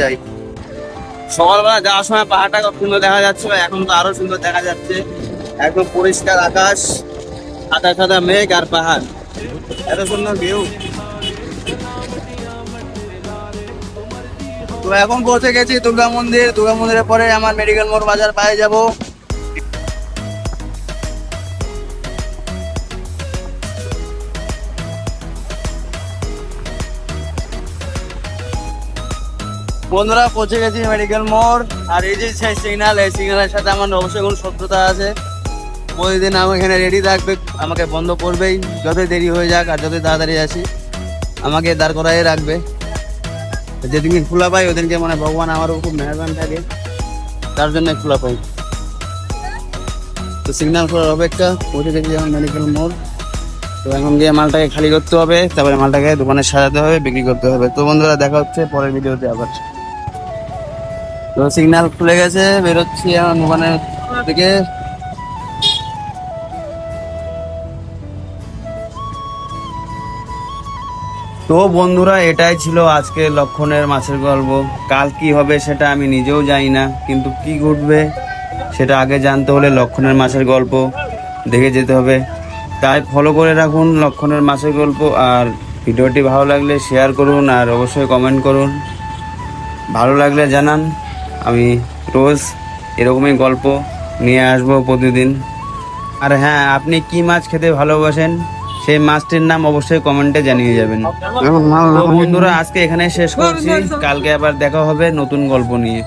যাই। সকালবেলা যাওয়ার সময় পাহাড়টা খুব সুন্দর দেখা যাচ্ছিল, এখন তো আরো সুন্দর দেখা যাচ্ছে। একদম পরিষ্কার আকাশ, সাদা সাদা মেঘ আর পাহাড়, এত সুন্দর ভিউ। তো এখন পৌঁছে গেছি দুর্গা মন্দির। দুর্গা মন্দিরের পরে আমার মেডিকেল মোড় বাজার পায়ে যাব। বন্ধুরা পৌঁছে গেছি মেডিকেল মোড়। আর এই যে সিগন্যাল, এই সিগন্যালের সাথে আমার অবশ্যই কোনো শত্রুতা আছে। প্রতিদিন আমি এখানে রেডি থাকবে, আমাকে বন্ধ করবেই, যতই দেরি হয়ে যাক আর যতই তাড়াতাড়ি আসি আমাকে দাঁড় করাই রাখবে। যেদিনকে খোলা পাই ওদিনকে মানে ভগবান আমারও খুব মেহরবান থাকে, তার জন্য খোলা পাই। তো সিগন্যাল খোলার অপেক্ষা। পৌঁছে গেছি এখন মেডিকেল মোড়। তো এখন গিয়ে মালটাকে খালি করতে হবে, তারপরে মালটাকে দোকানে সাজাতে হবে, বিক্রি করতে হবে। তো বন্ধুরা দেখা হচ্ছে পরের ভিডিওতে আবার। তো সিগন্যাল খুলে গেছে, বেরোচ্ছি এখন দোকানের থেকে। তো বন্ধুরা এটাই ছিল আজকে লক্ষণের মাছের গল্প। কাল কি হবে সেটা আমি নিজেও জানি না, কিন্তু কি ঘটবে সেটা আগে জানতে হলে লক্ষণের মাছের গল্প দেখে যেতে হবে। তাই ফলো করে রাখুন লক্ষণের মাছের গল্প। আর ভিডিওটি ভালো লাগলে শেয়ার করুন আর অবশ্যই কমেন্ট করুন। ভালো লাগলে জানান, আমি রোজ এরকমই গল্প নিয়ে আসবো প্রতিদিন। আর হ্যাঁ, আপনি কি মাছ খেতে ভালোবাসেন সেই মাছটির নাম অবশ্যই কমেন্টে জানিয়ে যাবেন। তো বন্ধুরা আজকে এখানে শেষ করছি, কালকে আবার দেখা হবে নতুন গল্প নিয়ে।